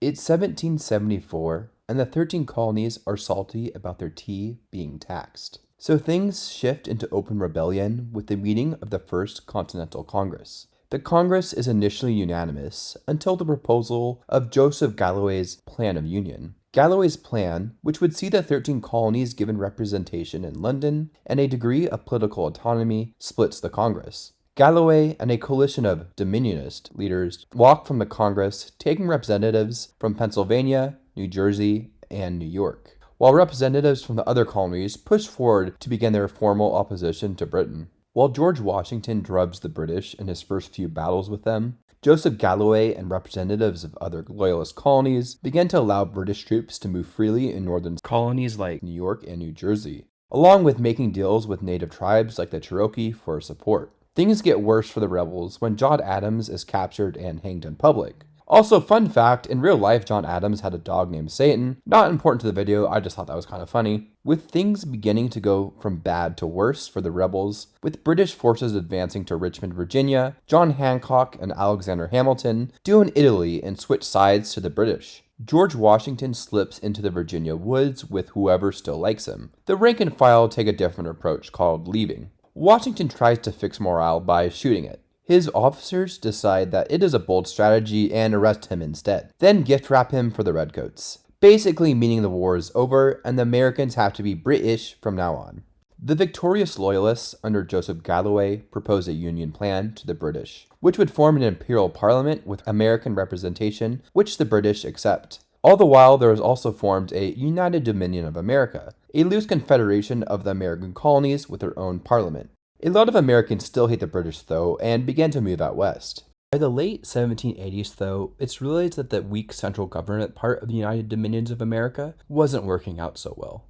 It's 1774, and the 13 colonies are salty about their tea being taxed. So things shift into open rebellion with the meeting of the First Continental Congress. The Congress is initially unanimous until the proposal of Joseph Galloway's Plan of Union. Galloway's plan, which would see the 13 colonies given representation in London and a degree of political autonomy, splits the Congress. Galloway and a coalition of Dominionist leaders walked from the Congress, taking representatives from Pennsylvania, New Jersey, and New York, while representatives from the other colonies pushed forward to begin their formal opposition to Britain. While George Washington drubs the British in his first few battles with them, Joseph Galloway and representatives of other loyalist colonies began to allow British troops to move freely in northern colonies like New York and New Jersey, along with making deals with native tribes like the Cherokee for support. Things get worse for the rebels when John Adams is captured and hanged in public. Also, fun fact, in real life, John Adams had a dog named Satan. Not important to the video, I just thought that was kind of funny. With things beginning to go from bad to worse for the rebels, with British forces advancing to Richmond, Virginia, John Hancock and Alexander Hamilton do in Italy and switch sides to the British. George Washington slips into the Virginia woods with whoever still likes him. The rank and file take a different approach called leaving. Washington tries to fix morale by shooting it. His officers decide that it is a bold strategy and arrest him instead, then gift wrap him for the Redcoats, basically meaning the war is over and the Americans have to be British from now on. The victorious Loyalists under Joseph Galloway propose a Union plan to the British, which would form an imperial parliament with American representation, which the British accept. All the while, there is also formed a United Dominion of America, a loose confederation of the American colonies with their own parliament. A lot of Americans still hate the British, though, and began to move out west. By the late 1780s, though, it's realized that the weak central government part of the United Dominions of America wasn't working out so well.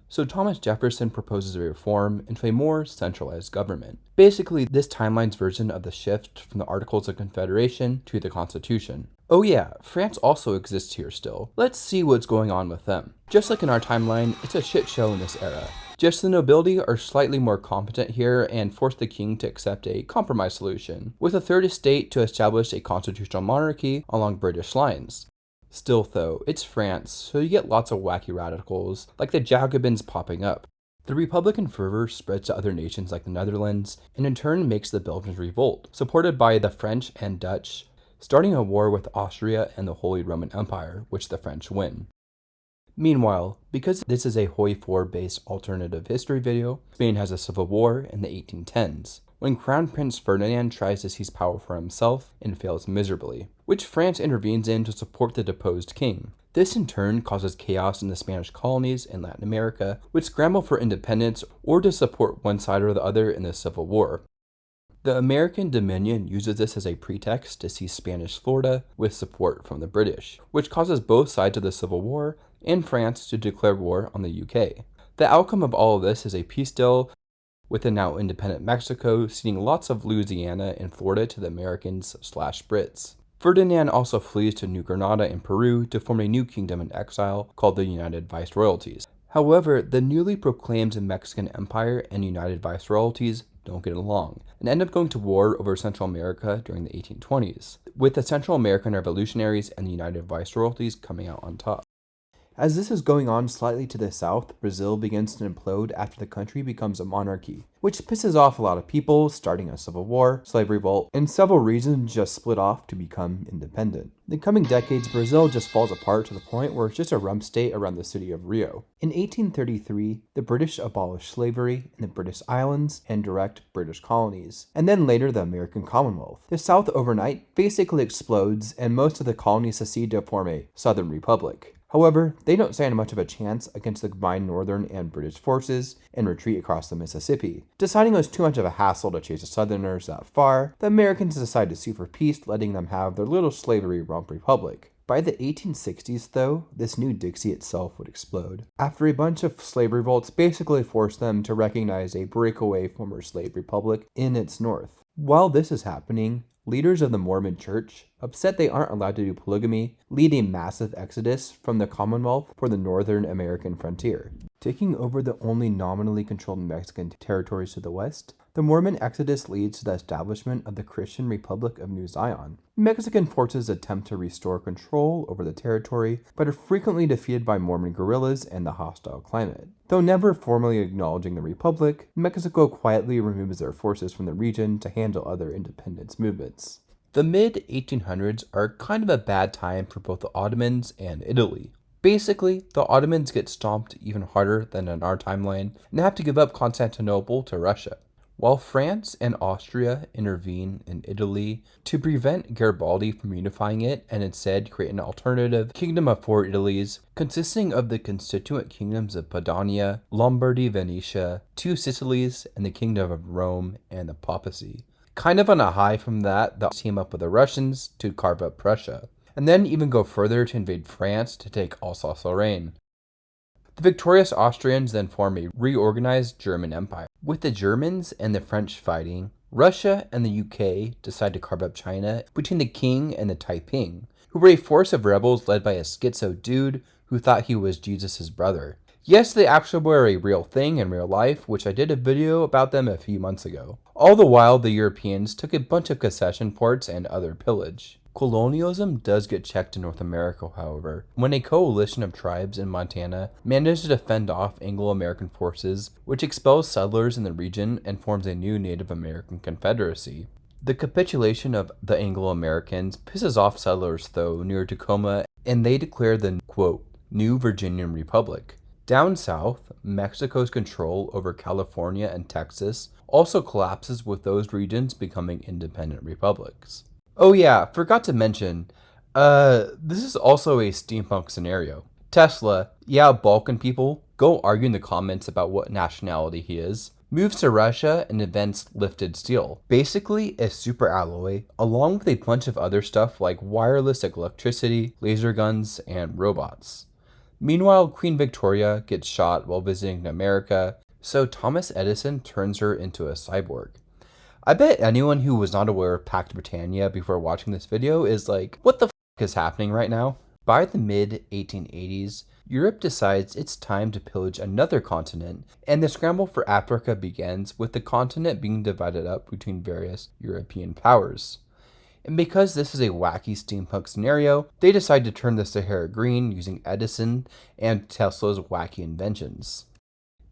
So Thomas Jefferson proposes a reform into a more centralized government. Basically, this timeline's version of the shift from the Articles of Confederation to the Constitution. Oh yeah, France also exists here still. Let's see what's going on with them. Just like in our timeline, it's a shit show in this era. Just the nobility are slightly more competent here and force the king to accept a compromise solution, with a third estate to establish a constitutional monarchy along British lines. Still though, it's France, so you get lots of wacky radicals, like the Jacobins popping up. The Republican fervor spreads to other nations like the Netherlands, and in turn makes the Belgians revolt, supported by the French and Dutch, starting a war with Austria and the Holy Roman Empire, which the French win. Meanwhile, because this is a HOI4 based alternative history video, Spain has a civil war in the 1810s, when Crown Prince Ferdinand tries to seize power for himself and fails miserably, which France intervenes in to support the deposed king. This in turn causes chaos in the Spanish colonies in Latin America, which scramble for independence or to support one side or the other in the Civil War. The American Dominion uses this as a pretext to seize Spanish Florida with support from the British, which causes both sides of the Civil War and France to declare war on the UK. The outcome of all of this is a peace deal with the now independent Mexico ceding lots of Louisiana and Florida to the Americans/Brits. Ferdinand also flees to New Granada in Peru to form a new kingdom in exile called the United Viceroyalties. However, the newly proclaimed Mexican Empire and United Viceroyalties don't get along and end up going to war over Central America during the 1820s, with the Central American revolutionaries and the United Viceroyalties coming out on top. As this is going on slightly to the south, Brazil begins to implode after the country becomes a monarchy, which pisses off a lot of people, starting a civil war, slave revolt, and several regions just split off to become independent. In the coming decades, Brazil just falls apart to the point where it's just a rump state around the city of Rio. In 1833, the British abolished slavery in the British Islands and direct British colonies, and then later the American Commonwealth. The South overnight basically explodes, and most of the colonies secede to form a Southern Republic. However, they don't stand much of a chance against the combined Northern and British forces and retreat across the Mississippi. Deciding it was too much of a hassle to chase the Southerners that far, the Americans decided to sue for peace, letting them have their little slavery rump republic. By the 1860s, though, this new Dixie itself would explode, after a bunch of slave revolts basically forced them to recognize a breakaway former slave republic in its north. While this is happening, leaders of the Mormon Church, upset they aren't allowed to do polygamy, lead a massive exodus from the Commonwealth for the northern American frontier. Taking over the only nominally controlled Mexican territories to the west, The Mormon exodus leads to the establishment of the Christian Republic of New Zion. Mexican forces attempt to restore control over the territory, but are frequently defeated by Mormon guerrillas and the hostile climate. Though never formally acknowledging the Republic, Mexico quietly removes their forces from the region to handle other independence movements. The mid-1800s are kind of a bad time for both the Ottomans and Italy. Basically, the Ottomans get stomped even harder than in our timeline and have to give up Constantinople to Russia. While France and Austria intervene in Italy to prevent Garibaldi from unifying it and instead create an alternative kingdom of four Italies consisting of the constituent kingdoms of Padania, Lombardy, Venetia, two Sicilies, and the kingdom of Rome and the papacy. Kind of on a high from that, they'll team up with the Russians to carve up Prussia, and then even go further to invade France to take Alsace-Lorraine. The victorious Austrians then form a reorganized German empire. With the Germans and the French fighting, Russia and the UK decide to carve up China between the King and the Taiping, who were a force of rebels led by a schizo dude who thought he was Jesus' brother. Yes, they actually were a real thing in real life, which I did a video about them a few months ago. All the while, the Europeans took a bunch of concession ports and other pillage. Colonialism does get checked in North America, however, when a coalition of tribes in Montana manages to fend off Anglo-American forces, which expels settlers in the region and forms a new Native American Confederacy. The capitulation of the Anglo-Americans pisses off settlers, though, near Tacoma, and they declare the, quote, New Virginian Republic. Down south, Mexico's control over California and Texas also collapses, with those regions becoming independent republics. Oh yeah, forgot to mention, this is also a steampunk scenario. Tesla, yeah, Balkan people, go argue in the comments about what nationality he is, moves to Russia and invents lifted steel. Basically, a superalloy, along with a bunch of other stuff like wireless electricity, laser guns, and robots. Meanwhile, Queen Victoria gets shot while visiting America, so Thomas Edison turns her into a cyborg. I bet anyone who was not aware of Pax Britannica before watching this video is like, what the f*** is happening right now? By the mid-1880s, Europe decides it's time to pillage another continent, and the scramble for Africa begins, with the continent being divided up between various European powers. And because this is a wacky steampunk scenario, they decide to turn the Sahara green using Edison and Tesla's wacky inventions.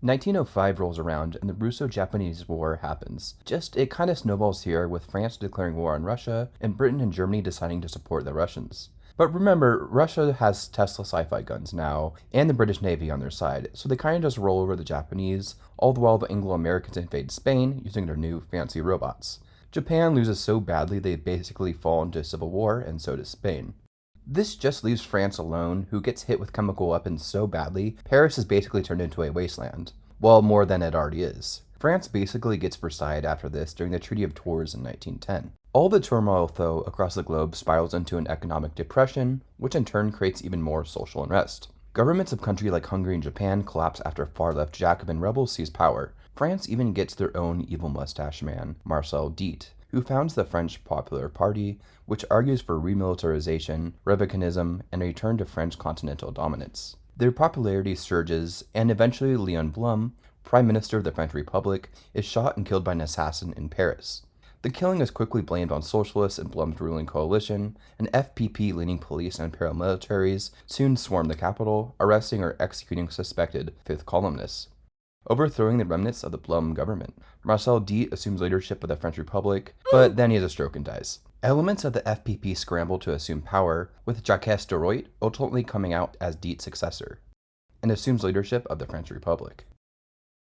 1905 rolls around and the Russo-Japanese War happens. It kind of snowballs here, with France declaring war on Russia and Britain and Germany deciding to support the Russians. But remember, Russia has Tesla sci-fi guns now and the British Navy on their side, so they kind of just roll over the Japanese, all the while the Anglo-Americans invade Spain using their new fancy robots. Japan loses so badly they basically fall into civil war, and so does Spain. This just leaves France alone, who gets hit with chemical weapons so badly, Paris is basically turned into a wasteland. Well, more than it already is. France basically gets Versailles after this during the Treaty of Tours in 1910. All the turmoil, though, across the globe spirals into an economic depression, which in turn creates even more social unrest. Governments of countries like Hungary and Japan collapse after far-left Jacobin rebels seize power. France even gets their own evil mustache man, Marcel Diet, who founds the French Popular Party, which argues for remilitarization, republicanism, and a return to French continental dominance. Their popularity surges, and eventually Leon Blum, Prime Minister of the French Republic, is shot and killed by an assassin in Paris. The killing is quickly blamed on socialists and Blum's ruling coalition, and FPP-leaning police and paramilitaries soon swarm the capital, arresting or executing suspected fifth columnists, overthrowing the remnants of the Blum government. Marcel Diet assumes leadership of the French Republic, but then he has a stroke and dies. Elements of the FPP scramble to assume power, with Jacques Desroches ultimately coming out as Diet's successor, and assumes leadership of the French Republic.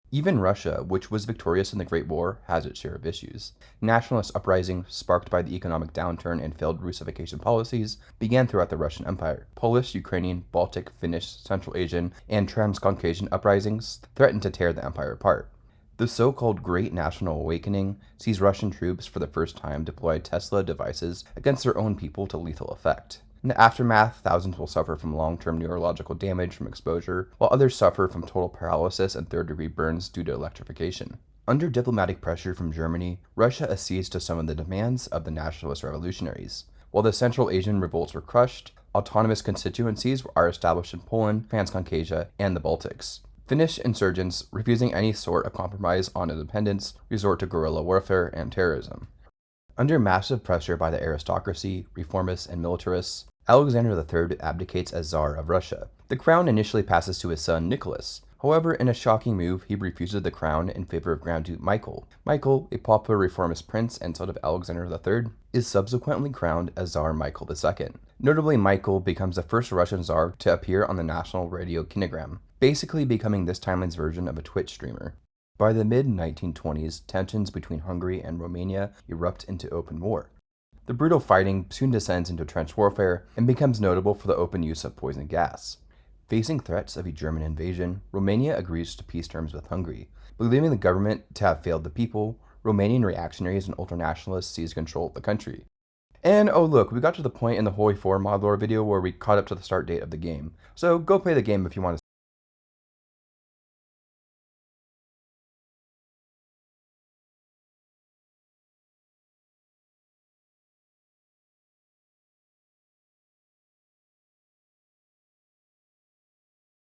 Even Russia, which was victorious in the Great War, has its share of issues. Nationalist uprisings, sparked by the economic downturn and failed Russification policies, began throughout the Russian Empire. Polish, Ukrainian, Baltic, Finnish, Central Asian, and Transcaucasian uprisings threatened to tear the empire apart. The so-called Great National Awakening sees Russian troops for the first time deploy Tesla devices against their own people to lethal effect. In the aftermath, thousands will suffer from long-term neurological damage from exposure, while others suffer from total paralysis and third-degree burns due to electrocution. Under diplomatic pressure from Germany, Russia accedes to some of the demands of the nationalist revolutionaries. While the Central Asian revolts were crushed, autonomous constituencies are established in Poland, Transcaucasia, and the Baltics. Finnish insurgents, refusing any sort of compromise on independence, resort to guerrilla warfare and terrorism. Under massive pressure by the aristocracy, reformists, and militarists, Alexander III abdicates as Tsar of Russia. The crown initially passes to his son Nicholas. However, in a shocking move, he refuses the crown in favor of Grand Duke Michael. Michael, a popular reformist prince and son of Alexander III, is subsequently crowned as Tsar Michael II. Notably, Michael becomes the first Russian Tsar to appear on the national radio kinogram, basically becoming this timeline's version of a Twitch streamer. By the mid-1920s, tensions between Hungary and Romania erupt into open war. The brutal fighting soon descends into trench warfare and becomes notable for the open use of poison gas. Facing threats of a German invasion, Romania agrees to peace terms with Hungary. Believing the government to have failed the people, Romanian reactionaries and ultranationalists seize control of the country. And oh look, we got to the point in the HOI4 mod lore video where we caught up to the start date of the game, so go play the game if you want to